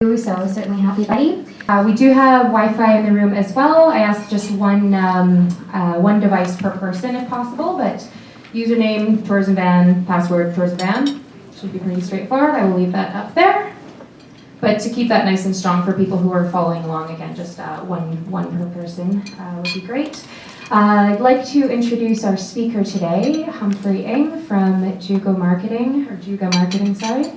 So certainly happy buddy. We do have Wi-Fi in the room as well. I asked just one device per person if possible, but username, tourism van, password, tourism van. Should be pretty straightforward. I will leave that up there. But to keep that nice and strong for people who are following along, again, just one per person would be great. I'd like to introduce our speaker today, Humphrey Ng from Juga Marketing, sorry.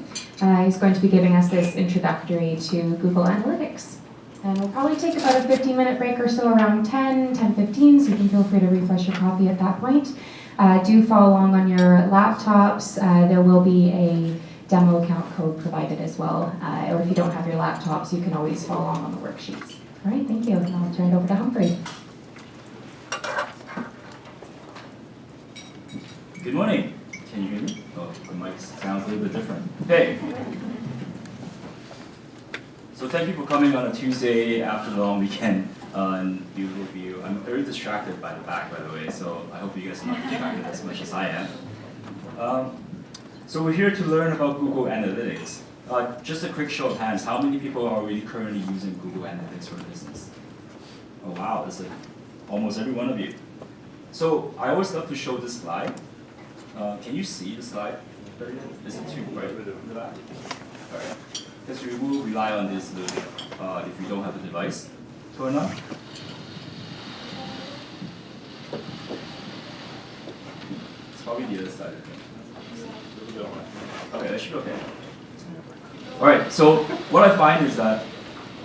He's going to be giving us this introductory to Google Analytics. And we'll probably take about a 15-minute break or so, around 10:15, so you can feel free to refresh your coffee at that point. Do follow along on your laptops. There will be a demo account code provided as well. Or if you don't have your laptops, you can always follow along on the worksheets. All right, thank you. And I'll turn it over to Humphrey. Good morning. Can you hear me? Oh, the mic sounds a little bit different. Hey. So thank you for coming on a Tuesday after the long weekend and beautiful view. I'm very distracted by the back, by the way, so I hope you guys are not distracted as much as I am. So we're here to learn about Google Analytics. Just a quick show of hands, how many people are already currently using Google Analytics for business? Oh wow, that's like almost every one of you. So I always love to show this slide. Can you see the slide? Is it too bright in the back? All right. Because we will rely on this a little bit if we don't have a device. Turn on. It's probably the other side, I think. Okay, that should be okay. All right, so what I find is that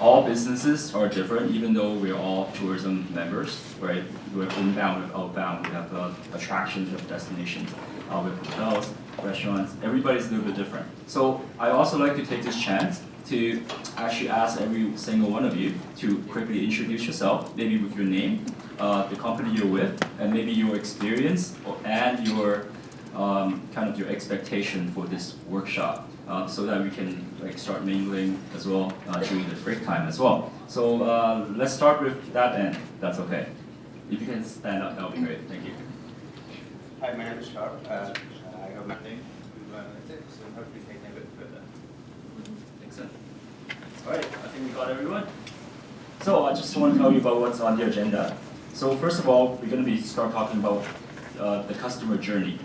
all businesses are different, even though we're all tourism members, right? We're inbound, we're outbound, we have attractions, we have destinations, we have hotels, restaurants, everybody's a little bit different. So I also like to take this chance to actually ask every single one of you to quickly introduce yourself, maybe with your name, the company you're with, and maybe your experience and your kind of your expectation for this workshop. So that we can start mingling as well during the break time as well. So let's start with that end. That's okay. If you can stand up, that would be great. Thank you. Hi, my name is Shar. I have my name, Google Analytics, so hopefully take a bit further. Excellent. All right, I think we got everyone. So I just want to tell you about what's on the agenda. So first of all, we're going to start talking about the customer journey.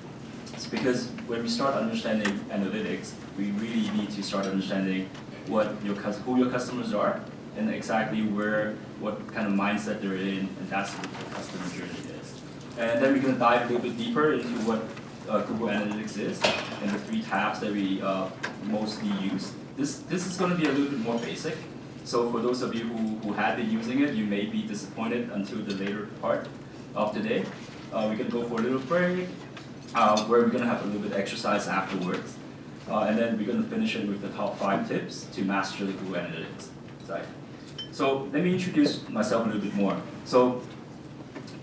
It's because when we start understanding analytics, we really need to start understanding who your customers are and exactly what kind of mindset they're in, and that's what the customer journey is. And then we're going to dive a little bit deeper into what Google Analytics is and the 3 tabs that we mostly use. This is going to be a little bit more basic. So for those of you who have been using it, you may be disappointed until the later part of the day. We're going to go for a little break. Where we're going to have a little bit of exercise afterwards. And then we're going to finish it with the top 5 tips to master the Google Analytics side. So let me introduce myself a little bit more. So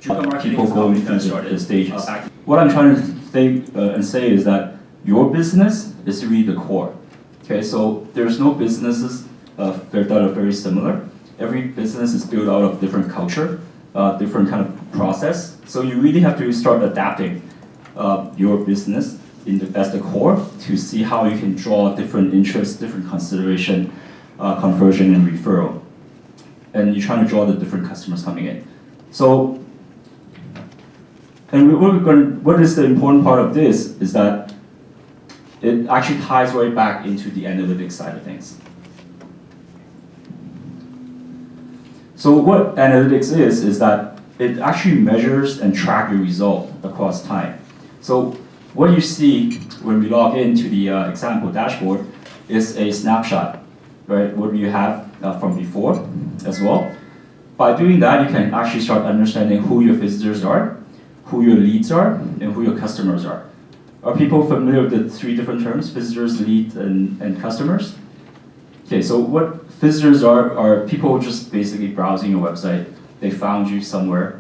Juga Marketing is how we kind of started. The stages. What I'm trying to say is that your business is really the core. Okay, so there's no businesses that are very similar. Every business is built out of different culture, different kind of process. So you really have to start adapting your business as the core to see how you can draw different interests, different consideration, conversion, and referral. And you're trying to draw the different customers coming in. So, and what is the important part of this is that it actually ties right back into the analytics side of things. So what analytics is that it actually measures and tracks your result across time. So what you see when we log into the example dashboard is a snapshot, right? What you have from before as well. By doing that, you can actually start understanding who your visitors are, who your leads are, and who your customers are. Are people familiar with the 3 different terms, visitors, leads, and customers? Okay, so what visitors are people just basically browsing your website. They found you somewhere.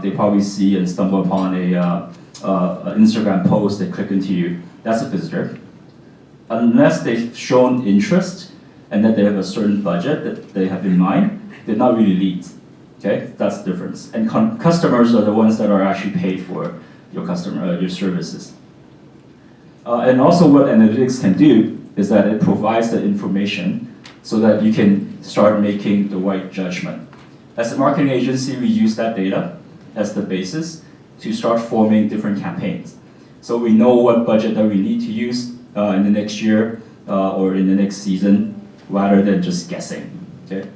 They probably see and stumble upon an Instagram post, they click into you, that's a visitor. Unless they've shown interest and that they have a certain budget that they have in mind, they're not really leads. Okay, that's the difference. And customers are the ones that are actually paid for your services. And also what analytics can do is that it provides the information so that you can start making the right judgment. As a marketing agency, we use that data as the basis to start forming different campaigns. So we know what budget that we need to use in the next year or in the next season, rather than just guessing. Okay?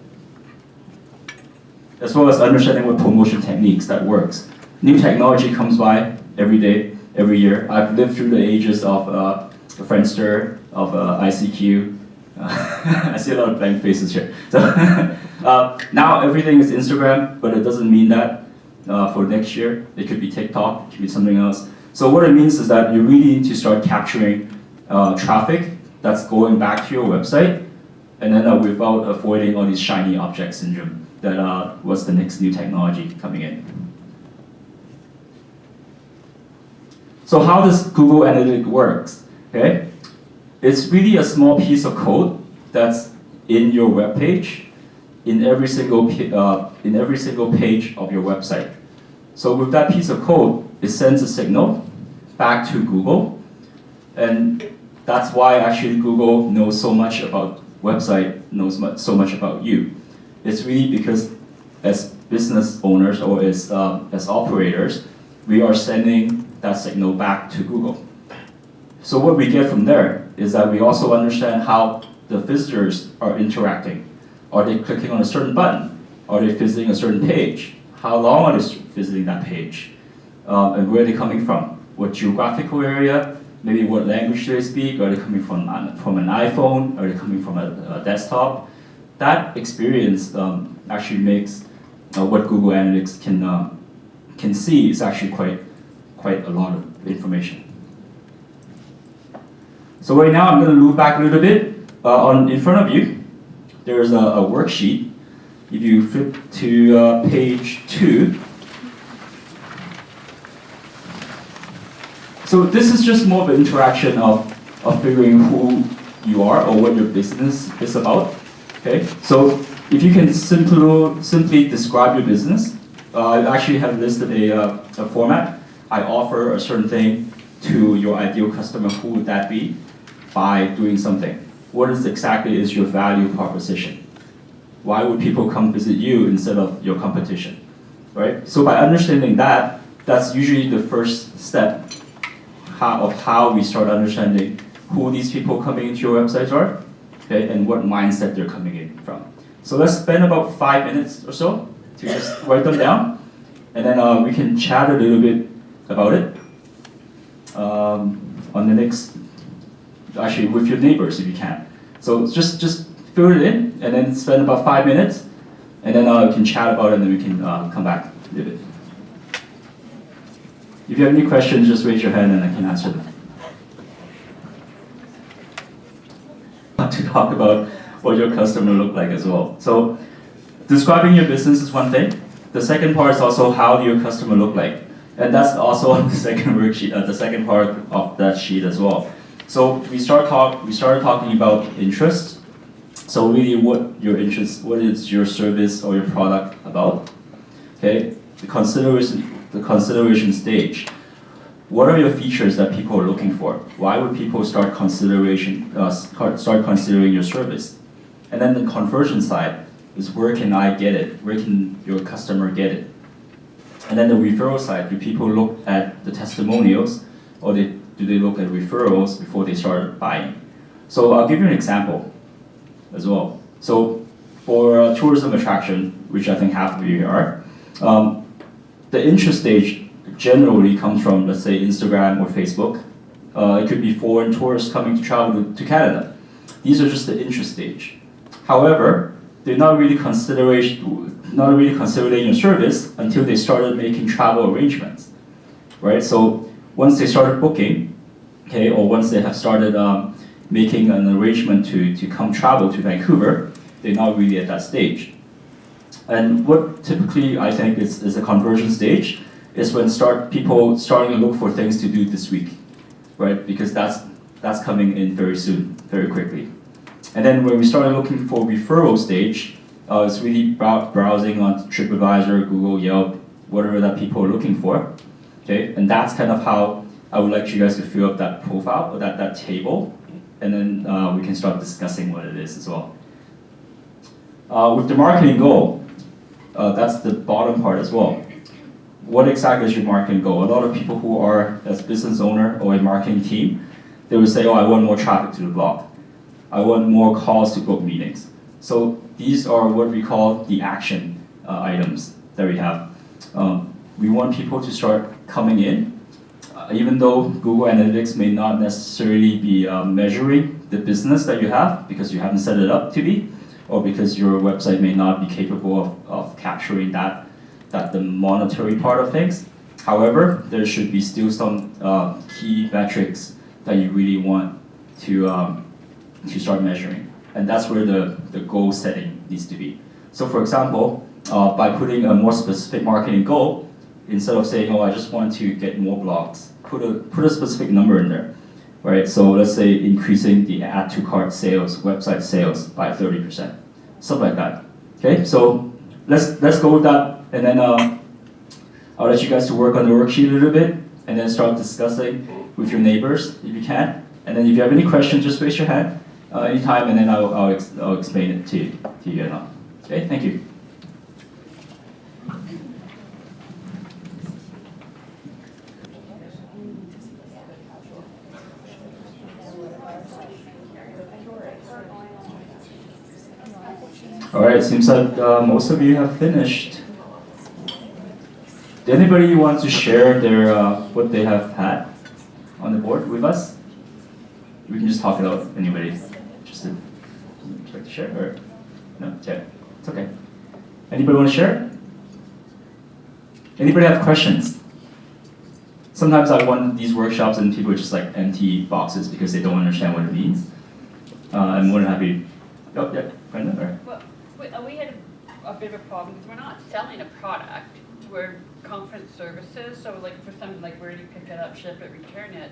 As well as understanding what promotion techniques that works. New technology comes by every day, every year. I've lived through the ages of Friendster, of ICQ. I see a lot of blank faces here. So now everything is Instagram, but it doesn't mean that for next year. It could be TikTok, it could be something else. So what it means is that you really need to start capturing traffic that's going back to your website, and then without avoiding all these shiny object syndrome that what's the next new technology coming in. So how does Google Analytics works? Okay, it's really a small piece of code that's in your web page, in every single page of your website. So with that piece of code, it sends a signal back to Google, and that's why actually Google knows so much about website, knows so much about you. It's really because as business owners or as operators, we are sending that signal back to Google. So what we get from there is that we also understand how the visitors are interacting. Are they clicking on a certain button? Are they visiting a certain page? How long are they visiting that page? And where are they coming from? What geographical area? Maybe what language do they speak? Are they coming from an iPhone? Are they coming from a desktop? That experience actually makes what Google Analytics can see is actually quite a lot of information. So right now I'm going to move back a little bit. In front of you, there's a worksheet. If you flip to page 2, so this is just more of an interaction of figuring who you are or what your business is about. Okay, so if you can simply describe your business, I actually have listed a format. I offer a certain thing to your ideal customer. Who would that be? By doing something. What exactly is your value proposition? Why would people come visit you instead of your competition? Right? So by understanding that, that's usually the first step of how we start understanding who these people coming into your websites are, okay, and what mindset they're coming in from. So let's spend about 5 minutes or so to just write them down, and then we can chat a little bit about it on the next, actually with your neighbors if you can. So just fill it in, and then spend about 5 minutes, and then we can chat about it, and then we can come back a little bit. If you have any questions, just raise your hand and I can answer them. To talk about what your customer look like as well. So describing your business is one thing. The second part is also how do your customer look like. And that's also on the second worksheet, the second part of that sheet as well. So we started talking about interest. So really what is your service or your product about? Okay, the consideration stage. What are your features that people are looking for? Why would people start considering your service? And then the conversion side is where can I get it? Where can your customer get it? And then the referral side, do people look at the testimonials or do they look at referrals before they start buying? So I'll give you an example as well. So for a tourism attraction, which I think half of you are, the interest stage generally comes from, let's say, Instagram or Facebook. It could be foreign tourists coming to travel to Canada. These are just the interest stage. However, they're not really considering your service until they started making travel arrangements, right? So once they started booking, okay, or once they have started making an arrangement to come travel to Vancouver, they're not really at that stage. And what typically I think is a conversion stage is when people starting to look for things to do this week, right? Because that's coming in very soon, very quickly. And then when we started looking for referral stage, it's really browsing on TripAdvisor, Google, Yelp, whatever that people are looking for, okay? And that's kind of how I would like you guys to fill up that profile or that table, and then we can start discussing what it is as well. With the marketing goal, that's the bottom part as well. What exactly is your marketing goal? A lot of people who are as business owner or a marketing team, they would say, oh, I want more traffic to the blog. I want more calls to book meetings. So these are what we call the action items that we have. We want people to start coming in, even though Google Analytics may not necessarily be measuring the business that you have because you haven't set it up to be, or because your website may not be capable of capturing the monetary part of things. However, there should be still some key metrics that you really want to start measuring. And that's where the goal setting needs to be. So for example, by putting a more specific marketing goal, instead of saying, oh, I just want to get more blogs, put a specific number in there, right? So let's say increasing the add to cart sales, website sales by 30%, something like that. Okay, so let's go with that, and then I'll let you guys to work on the worksheet a little bit, and then start discussing with your neighbors if you can. And then if you have any questions, just raise your hand anytime, and then I'll explain it to you. Okay, thank you. All right, seems like most of you have finished. Does anybody want to share their what they have had on the board with us? We can just talk it out. Anybody interested? Would you like to share or no? Yeah, it's okay. Anybody want to share? Anybody have questions? Sometimes I run these workshops and people are just like empty boxes because they don't understand what it means. I'm more than happy. Oh yeah, Brenda. Or? Well, we had a bit of a problem because we're not selling a product. We're conference services. So like for something like where do you pick it up, ship it, return it,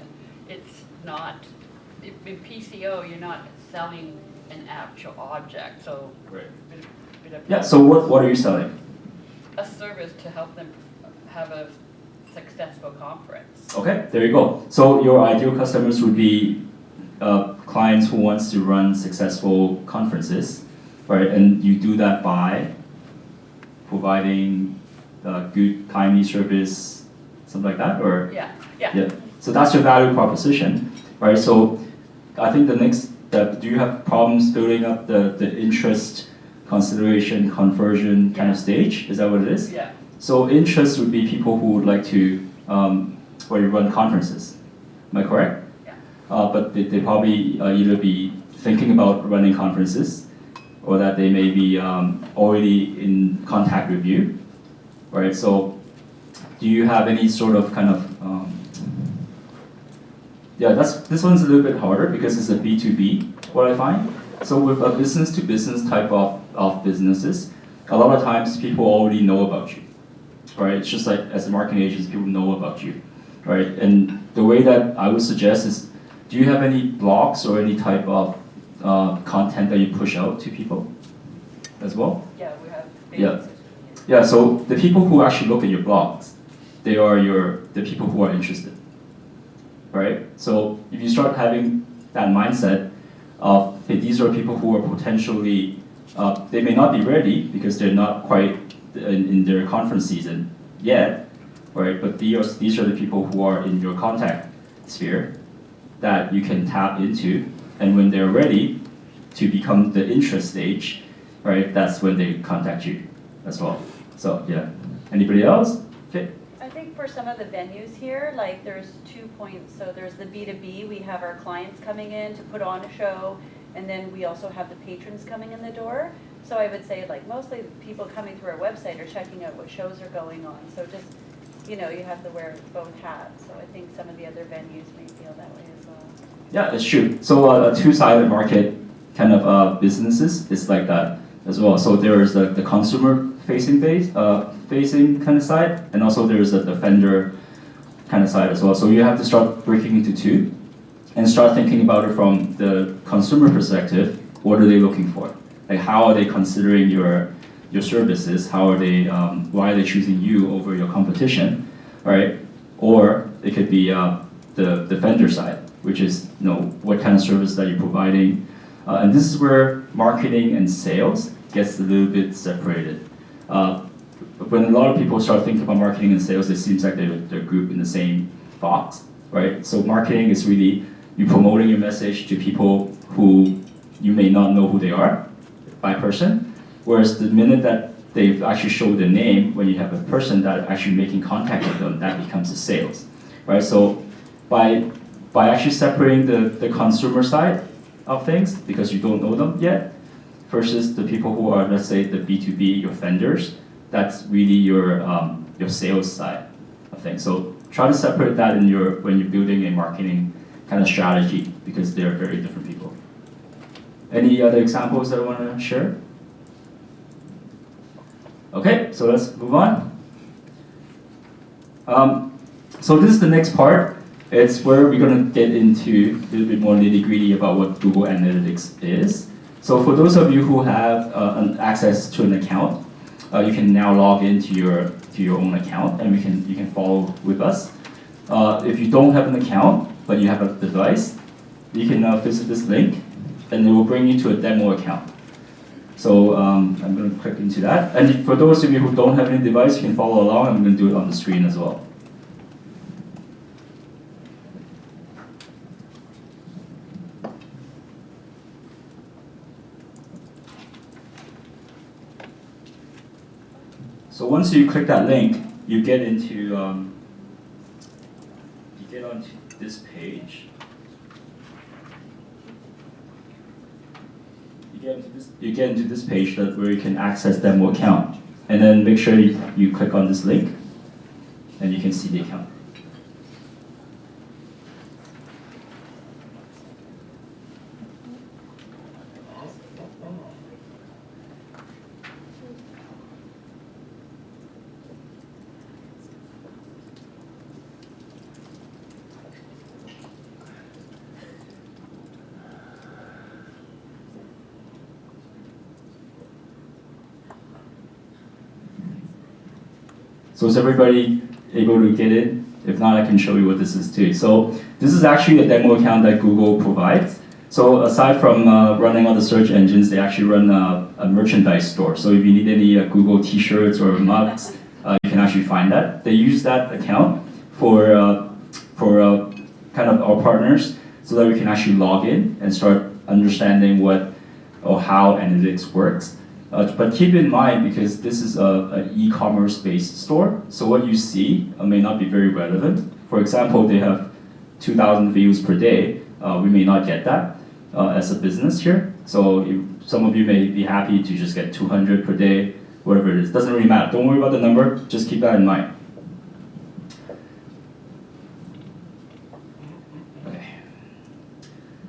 it's not. In PCO, you're not selling an actual object. So right. Bit of Yeah. So what are you selling? a service to help them have a successful conference. Okay, there you go. So your ideal customers would be clients who wants to run successful conferences, right? And you do that by providing good, timely service, something like that, or Yeah. So that's your value proposition, right? So I think the next step, do you have problems building up the interest, consideration, conversion kind of stage? Is that what it is? Yeah. So interest would be people who would like to, where you run conferences. Am I correct? Yeah. But they probably either be thinking about running conferences, or that they may be already in contact with you, right? So do you have any sort of kind of, this one's a little bit harder because it's a B2B, what I find. So with a business-to-business type of businesses, a lot of times people already know about you, right? It's just like as a marketing agent, people know about you, right? And the way that I would suggest is, do you have any blogs or any type of content that you push out to people as well? Yeah, we have. Yeah. Yeah, so the people who actually look at your blogs, they are the people who are interested, right? So if you start having that mindset of, hey, these are people who are potentially, they may not be ready because they're not quite in their conference season yet, right? But these are the people who are in your contact sphere that you can tap into, and when they're ready to become the interest stage, right, that's when they contact you as well. So yeah, anybody else? Okay. I think for some of the venues here, like there's 2 points. So there's the B2B, we have our clients coming in to put on a show, and then we also have the patrons coming in the door. So I would say like mostly people coming through our website are checking out what shows are going on. So just, you have to wear both hats. So I think some of the other venues may feel that way as well. Yeah, it's true. So a two-sided market kind of businesses is like that as well. So there is the consumer facing kind of side, and also there's the vendor kind of side as well. So you have to start breaking into two and start thinking about it from the consumer perspective. What are they looking for? Like how are they considering your services? How are they? Why are they choosing you over your competition? Right? Or it could be the vendor side, which is what kind of service that you're providing, And this is where marketing and sales gets a little bit separated. When a lot of people start thinking about marketing and sales, it seems like they're grouped in the same box, right? So marketing is really you promoting your message to people who you may not know who they are by person, whereas the minute that they've actually showed their name, when you have a person that actually making contact with them, that becomes a sales, right? So by actually separating the consumer side of things, because you don't know them yet, versus the people who are, let's say, the B2B, your vendors, that's really your sales side of things. So try to separate that when you're building a marketing kind of strategy, because they're very different people. Any other examples that I want to share? Okay, so let's move on. So this is the next part. It's where we're going to get into a little bit more nitty-gritty about what Google Analytics is. So for those of you who have access to an account, you can now log into your own account, and you can follow with us. If you don't have an account but you have a device, you can visit this link, and it will bring you to a demo account. So I'm going to click into that. And for those of you who don't have any device, you can follow along. I'm going to do it on the screen as well. So once you click that link, you get into onto this page. You get into this page where you can access demo account, and then make sure you click on this link, and you can see the account. So is everybody able to get in? If not, I can show you what this is too. So this is actually a demo account that Google provides. So aside from running all the search engines, they actually run a merchandise store. So if you need any Google t-shirts or mugs, you can actually find that. They use that account for kind of our partners, so that we can actually log in and start understanding what or how analytics works. But keep in mind, because this is an e-commerce based store, so what you see may not be very relevant. For example, they have 2,000 views per day. We may not get that as a business here. So some of you may be happy to just get 200 per day, whatever it is. Doesn't really matter. Don't worry about the number. Just keep that in mind. Okay.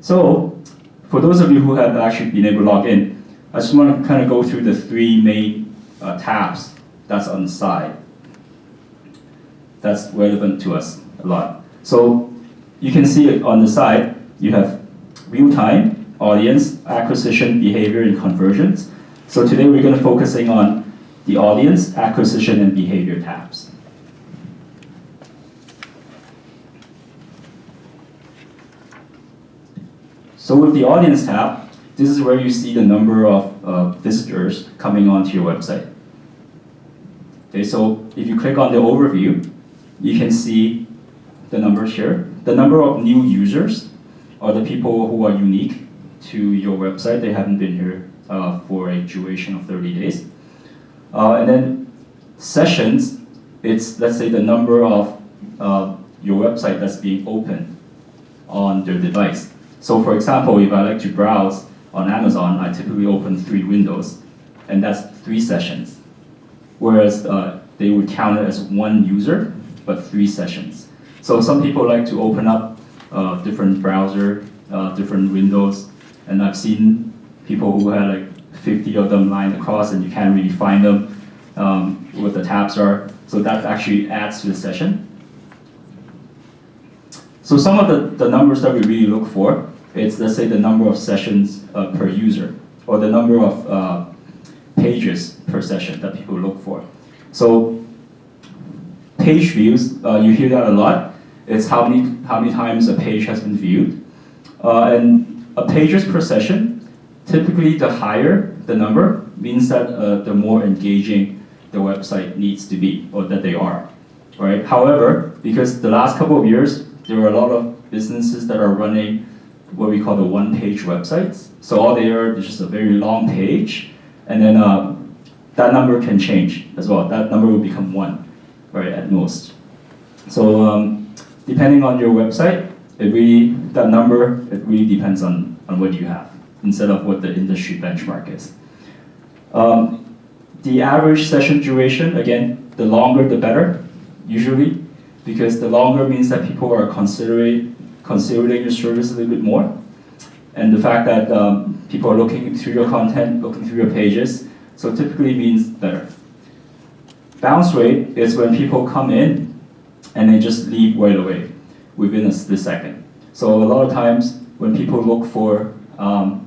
So for those of you who have actually been able to log in, I just want to kind of go through the three main tabs that's on the side. That's relevant to us a lot. So you can see it on the side, you have real-time, audience, acquisition, behavior, and conversions. So today we're going to focusing on the audience, acquisition, and behavior tabs. So with the audience tab, this is where you see the number of visitors coming onto your website. Okay, so if you click on the overview, you can see the numbers here. The number of new users are the people who are unique to your website. They haven't been here for a duration of 30 days. And then sessions, it's, let's say, the number of your website that's being opened on their device. So for example, if I like to browse on Amazon, I typically open 3 windows, and that's 3 sessions. Whereas they would count it as 1 user, but 3 sessions. So some people like to open up different browser, different windows, and I've seen people who had like 50 of them lined across, and you can't really find them, what the tabs are. So that actually adds to the session. So some of the numbers that we really look for, it's, let's say, the number of sessions per user, or the number of pages per session that people look for. So page views, you hear that a lot. It's how many times a page has been viewed. And pages per session, typically the higher the number means that the more engaging the website needs to be, or that they are, right? However, because the last couple of years, there are a lot of businesses that are running what we call the one-page websites. So all they are is just a very long page, and then that number can change as well. That number will become 1, right, at most. So depending on your website, that number, it really depends on what you have, instead of what the industry benchmark is. The average session duration, again, the longer the better, usually, because the longer means that people are considering your service a little bit more. And the fact that people are looking through your content, looking through your pages, so typically means better. Bounce rate is when people come in and they just leave right away within a split second. So a lot of times when people look for a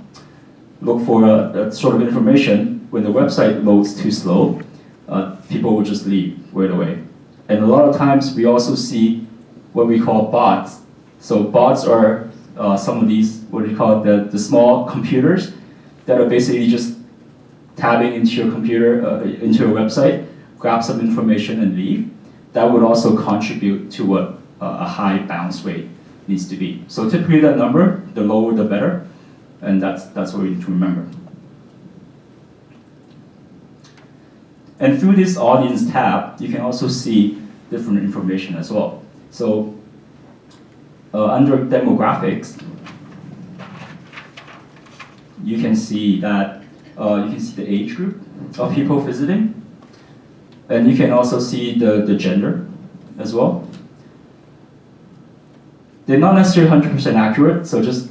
sort of information, when the website loads too slow, people will just leave right away. And a lot of times we also see what we call bots. So bots are some of these, what do you call it, the small computers that are basically just tabbing into your computer, into your website, grab some information and leave. That would also contribute to what a high bounce rate needs to be. So typically that number, the lower the better, and that's what we need to remember. And through this audience tab, you can also see different information as well. So under demographics, you can see that the age group of people visiting, and you can also see the gender as well. They're not necessarily 100% accurate, so just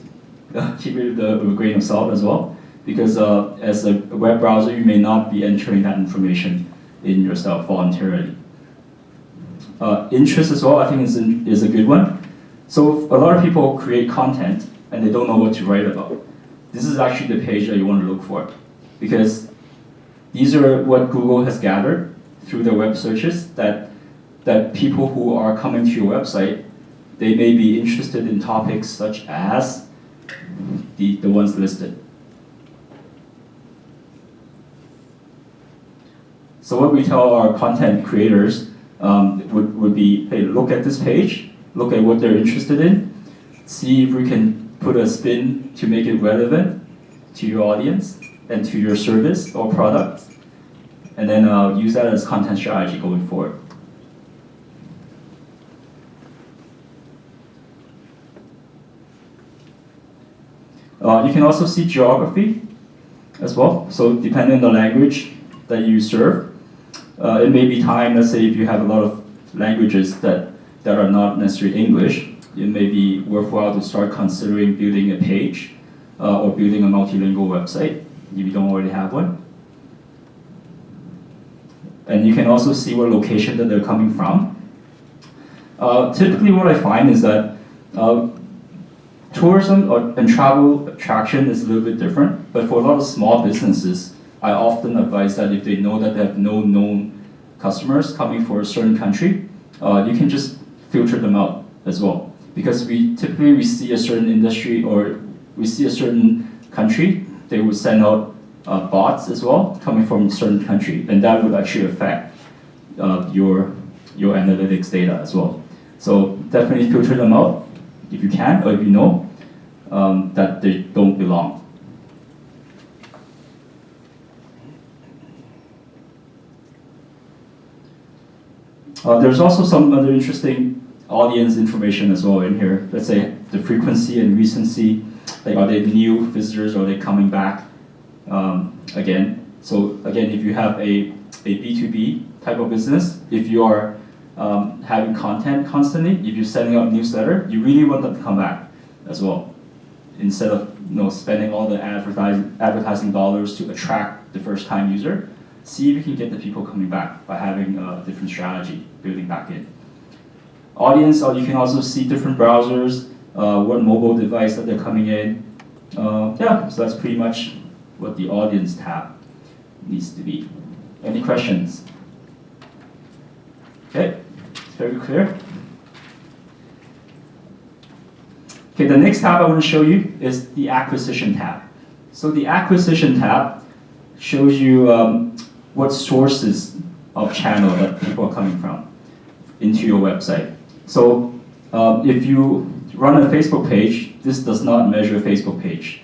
keep it with a grain of salt as well, because as a web browser, you may not be entering that information in yourself voluntarily. Interest as well, I think is a good one. So a lot of people create content and they don't know what to write about. This is actually the page that you want to look for, because these are what Google has gathered through their web searches, that people who are coming to your website, they may be interested in topics such as the ones listed. So what we tell our content creators would be, hey, look at this page, look at what they're interested in, see if we can put a spin to make it relevant to your audience and to your service or product, and then use that as content strategy going forward. You can also see geography as well. So depending on the language that you serve, it may be time, let's say if you have a lot of languages that are not necessarily English, it may be worthwhile to start considering building a page or building a multilingual website if you don't already have one. And you can also see what location that they're coming from. Typically what I find is that tourism and travel attraction is a little bit different, but for a lot of small businesses, I often advise that if they know that they have no known customers coming for a certain country, you can just filter them out as well. Because we typically see a certain industry or we see a certain country, they would send out bots as well coming from a certain country, and that would actually affect your analytics data as well. So definitely filter them out if you can, or if you know that they don't belong. There's also some other interesting audience information as well in here. Let's say the frequency and recency, like are they new visitors, or are they coming back again? So again, if you have a B2B type of business, if you are having content constantly, if you're sending out newsletter, you really want them to come back as well, instead of spending all the advertising dollars to attract the first time user. See if you can get the people coming back by having a different strategy, building back in. Audience, you can also see different browsers, what mobile device that they're coming in. Yeah, so that's pretty much what the audience tab needs to be. Any questions? Okay, it's very clear. Okay, the next tab I want to show you is the acquisition tab. So the acquisition tab shows you what sources of channel that people are coming from into your website. So if you run a Facebook page, this does not measure a Facebook page,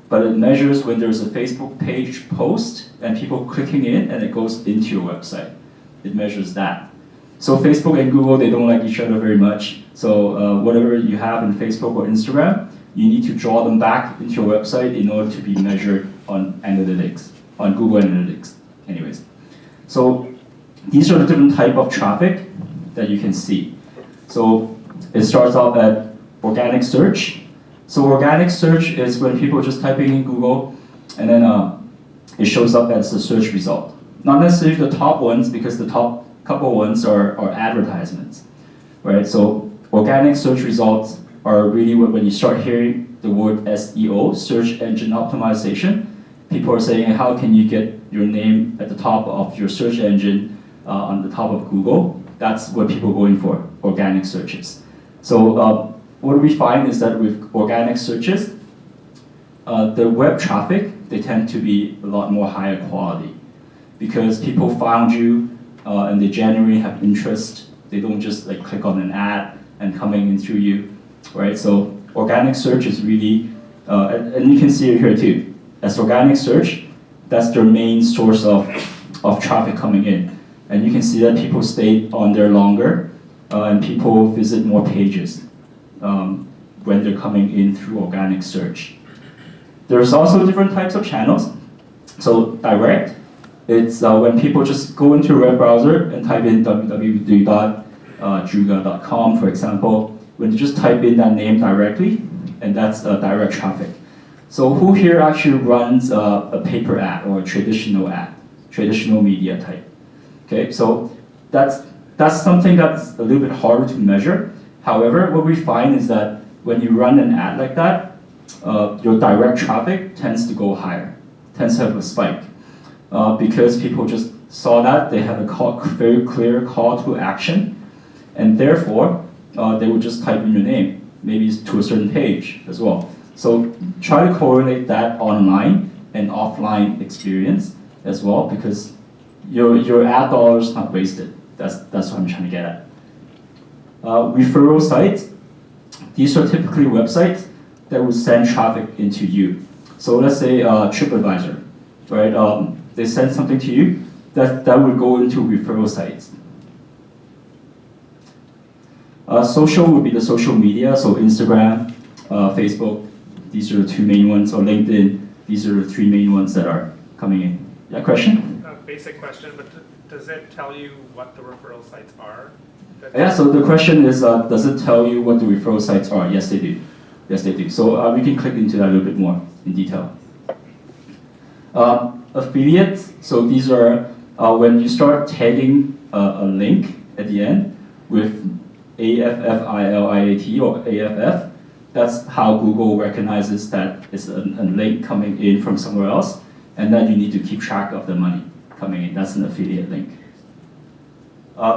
but it measures when there's a Facebook page post and people clicking in and it goes into your website. It measures that. So Facebook and Google, they don't like each other very much. So whatever you have in Facebook or Instagram, you need to draw them back into your website in order to be measured on analytics, on Google Analytics, anyways. So these are the different type of traffic that you can see. So it starts off at organic search. So organic search is when people are just typing in Google and then it shows up as a search result. Not necessarily the top ones, because the top couple ones are advertisements, right? So organic search results are really when you start hearing the word SEO, search engine optimization, people are saying, how can you get your name at the top of your search engine on the top of Google? That's what people are going for, organic searches. So what we find is that with organic searches, the web traffic, they tend to be a lot more higher quality because people found you and they genuinely have interest. They don't just like click on an ad and coming in through you, right? So organic search is really, and you can see it here too. As organic search, that's their main source of traffic coming in. And you can see that people stay on there longer and people visit more pages when they're coming in through organic search. There's also different types of channels. So direct, it's when people just go into a web browser and type in www.juga.com, for example, when you just type in that name directly, and that's direct traffic. So who here actually runs a paper ad or a traditional ad, traditional media type? Okay, so that's something that's a little bit harder to measure. However, what we find is that when you run an ad like that, your direct traffic tends to go higher, tends to have a spike. Because people just saw that, they have a very clear call to action, and therefore, they would just type in your name, maybe to a certain page as well. So try to correlate that online and offline experience as well, because your ad dollars not wasted. That's what I'm trying to get at. Referral sites, these are typically websites that will send traffic into you. So let's say TripAdvisor, right? They send something to you, that will go into referral sites. Social would be the social media, so Instagram, Facebook, these are the two main ones, or LinkedIn, these are the three main ones that are coming in. Yeah, question? Basic question, but does it tell you what the referral sites are? Yeah, so the question is, does it tell you what the referral sites are? Yes, they do. Yes, they do. So we can click into that a little bit more in detail. Affiliates, so these are when you start tagging a link at the end with AFFILIAT or AFF, that's how Google recognizes that it's a link coming in from somewhere else, and then you need to keep track of the money coming in. That's an affiliate link.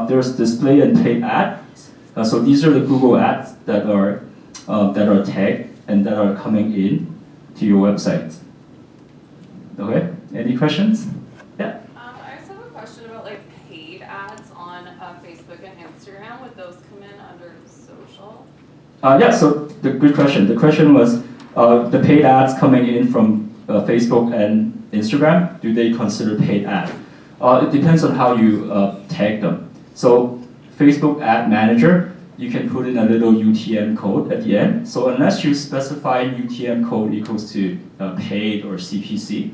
There's display and paid ads. So these are the Google ads that are tagged and that are coming in to your website. Okay, any questions? Yeah? I just have a question about like paid ads on Facebook and Instagram. Would those come in under social? Yeah, so good question. The question was the paid ads coming in from Facebook and Instagram, do they consider paid ad? It depends on how you tag them. So Facebook Ad Manager, you can put in a little UTM code at the end. So unless you specify UTM code equals to paid or CPC,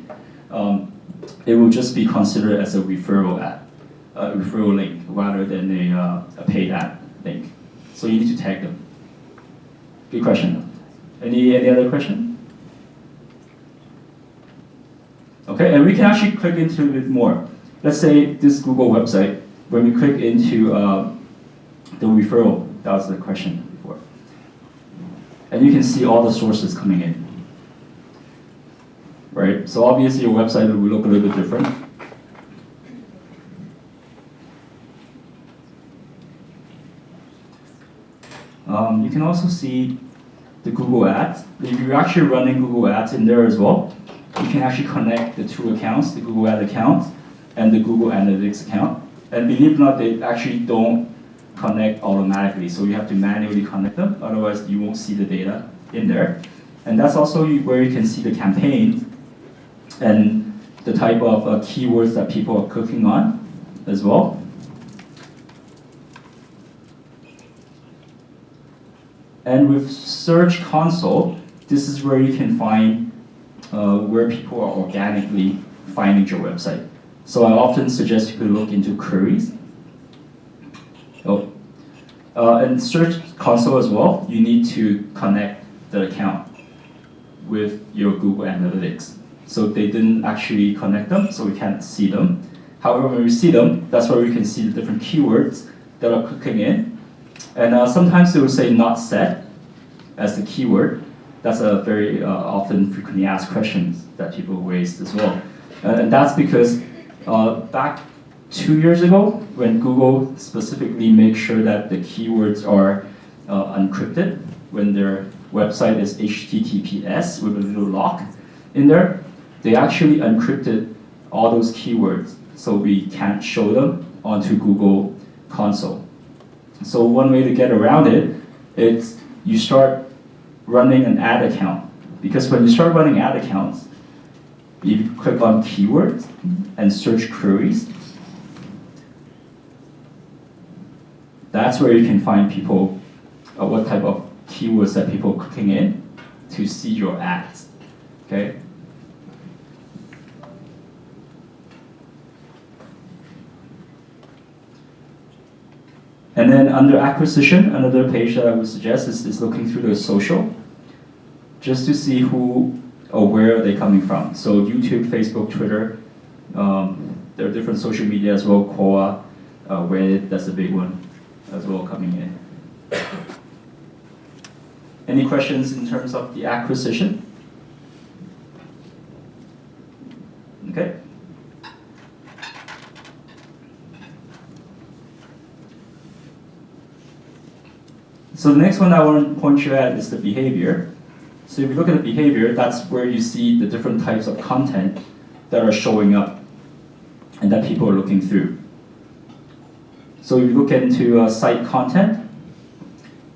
it will just be considered as a referral ad, a referral link rather than a paid ad link. So you need to tag them. Good question. Any other question? Okay, and we can actually click into it more. Let's say this Google website, when we click into the referral, that was the question before. And you can see all the sources coming in. Right, so obviously your website will look a little bit different. You can also see the Google ads. If you're actually running Google ads in there as well, can actually connect the two accounts, the Google Ad account and the Google Analytics account. And believe it or not, they actually don't connect automatically, so you have to manually connect them, otherwise you won't see the data in there. And that's also where you can see the campaigns and the type of keywords that people are clicking on as well. And with Search Console, this is where you can find where people are organically finding your website. So I often suggest people look into queries. And Search Console as well, you need to connect the account with your Google Analytics. So they didn't actually connect them, so we can't see them. However, when we see them, that's where we can see the different keywords that are clicking in. And sometimes they will say not set as the keyword. That's a very often frequently asked questions that people raise as well. And that's because back 2 years ago, when Google specifically made sure that the keywords are encrypted, when their website is HTTPS with a little lock in there, they actually encrypted all those keywords so we can't show them onto Google Console. So one way to get around it is you start running an ad account. Because when you start running ad accounts, if you click on keywords and search queries, that's where you can find people, what type of keywords that people are clicking in to see your ads, okay? And then under acquisition, another page that I would suggest is looking through the social, just to see who or where are they coming from. So YouTube, Facebook, Twitter, there are different social media as well, Quora, Reddit, that's a big one as well coming in. Any questions in terms of the acquisition? Okay. So the next one I want to point you at is the behavior. So if you look at the behavior, that's where you see the different types of content that are showing up and that people are looking through. So if you look into site content,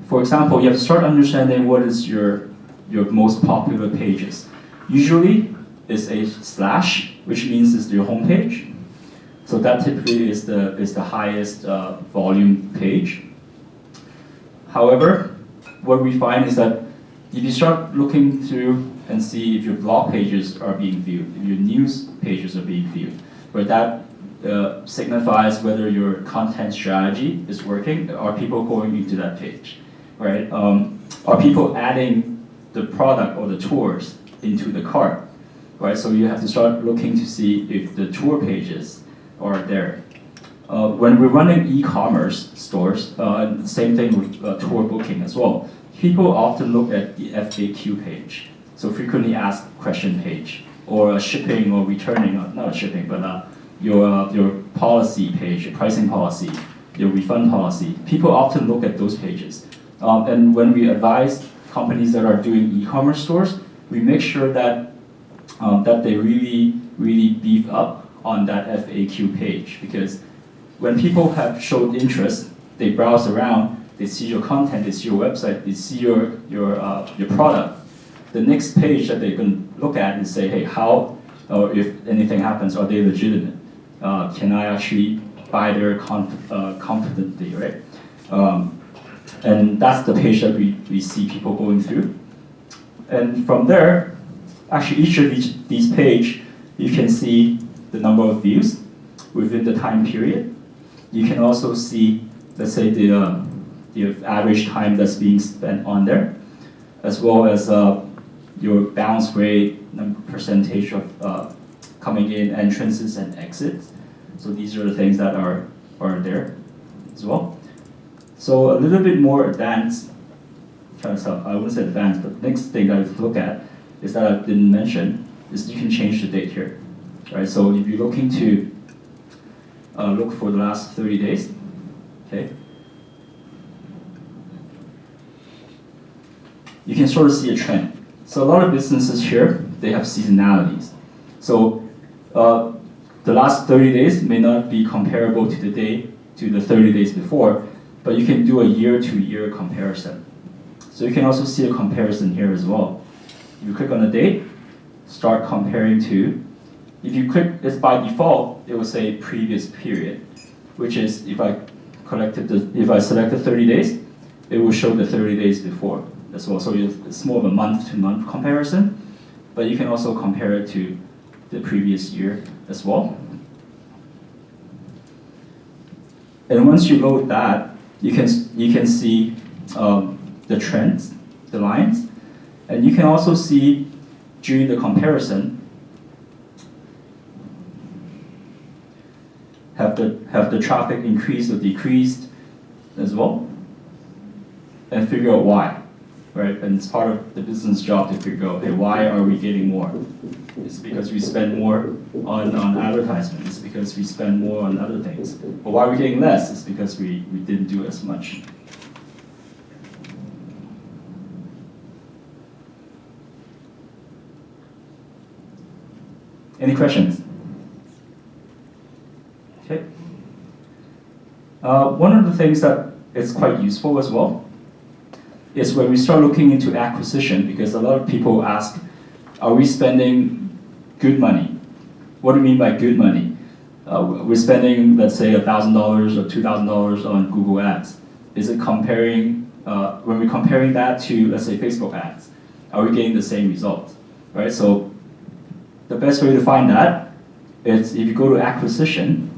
for example, you have to start understanding what is your most popular pages. Usually it's a slash, which means it's your home page. So that typically is the highest volume page. However, what we find is that if you start looking through and see if your blog pages are being viewed, if your news pages are being viewed, where that signifies whether your content strategy is working, are people going into that page, right? Are people adding the product or the tours into the cart, right? So you have to start looking to see if the tour pages are there. When we're running e-commerce stores, and the same thing with tour booking as well, people often look at the FAQ page, so frequently asked question page, or shipping or returning, not shipping, but your policy page, your pricing policy, your refund policy. People often look at those pages. And when we advise companies that are doing e-commerce stores, we make sure that that they really beef up on that FAQ page, because when people have showed interest, they browse around, they see your content, they see your website, they see your product. The next page that they can look at and say, hey, how, or if anything happens, are they legitimate? Can I actually buy there confidently, right? And that's the page that we see people going through. And from there, actually each of these pages, you can see the number of views within the time period. You can also see, let's say, the average time that's being spent on there, as well as your bounce rate, percentage of coming in, entrances and exits. So these are the things that are there as well. So a little bit more advanced kind of stuff. I wouldn't say advanced, but the next thing that I would look at is that I didn't mention is you can change the date here, right? So if you're looking to look for the last 30 days, okay, you can sort of see a trend. So a lot of businesses here, they have seasonalities. So the last 30 days may not be comparable to the 30 days before, but you can do a year-to-year comparison. So you can also see a comparison here as well. If you click on the date, start comparing to. If you click, it's by default, it will say previous period, which is if I selected 30 days, it will show the 30 days before as well. So it's more of a month-to-month comparison, but you can also compare it to the previous year as well. And once you load that, you can see the trends, the lines, and you can also see during the comparison have the traffic increased or decreased as well, and figure out why, right? And it's part of the business job to figure out, hey, why are we getting more? It's because we spend more on advertisement. It's because we spend more on other things. But why are we getting less? It's because we didn't do as much. Any questions? Okay. One of the things that is quite useful as well is when we start looking into acquisition, because a lot of people ask, are we spending good money? What do you mean by good money? We're spending, let's say, $1,000 or $2,000 on Google Ads. Is it comparing, when we're comparing that to, let's say, Facebook ads, are we getting the same results, right? So the best way to find that is if you go to acquisition,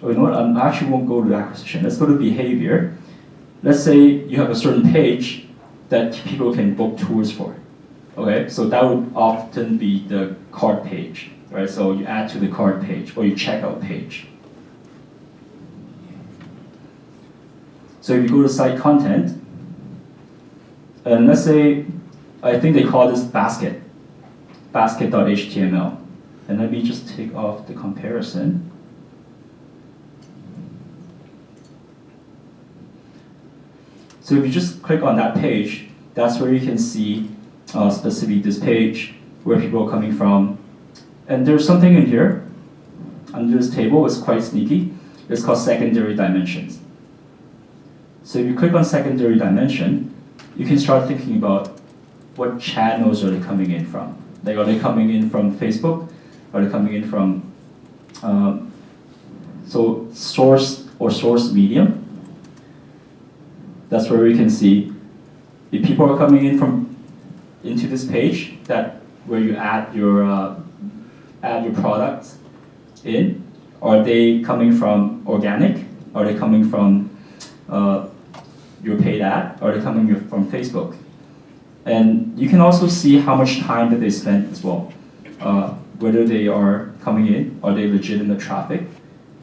you know what, I actually won't go to acquisition. Let's go to behavior. Let's say you have a certain page that people can book tours for. Okay, so that would often be the cart page, right? So you add to the cart page or your checkout page. So if you go to site content, and let's say, I think they call this basket.html. And let me just take off the comparison. So if you just click on that page, that's where you can see specifically this page, where people are coming from. And there's something in here, under this table, it's quite sneaky. It's called secondary dimensions. So if you click on secondary dimension, you can start thinking about what channels are they coming in from. Like, are they coming in from Facebook? Are they coming in from, so source or source medium? That's where we can see if people are coming in into this page where you add your products in. Are they coming from organic? Are they coming from your paid ad? Are they coming from Facebook? And you can also see how much time that they spent as well. Whether they are coming in, are they legitimate traffic?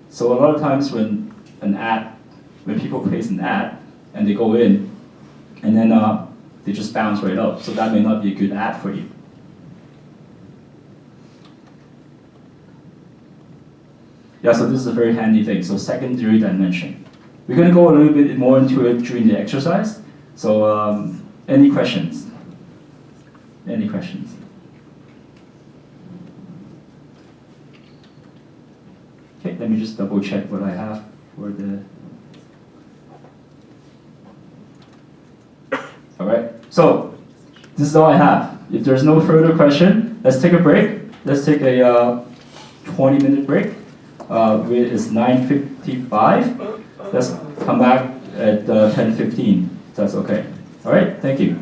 So a lot of times when people place an ad and they go in, and then they just bounce right up. So that may not be a good ad for you. Yeah, so this is a very handy thing. So secondary dimension. We're going to go a little bit more into it during the exercise. So any questions? Any questions? Okay, let me just double check what I have for the... All right, so this is all I have. If there's no further question, let's take a break. Let's take a 20-minute break. It's 9:55. Let's come back at 10:15. If that's okay. All right, thank you.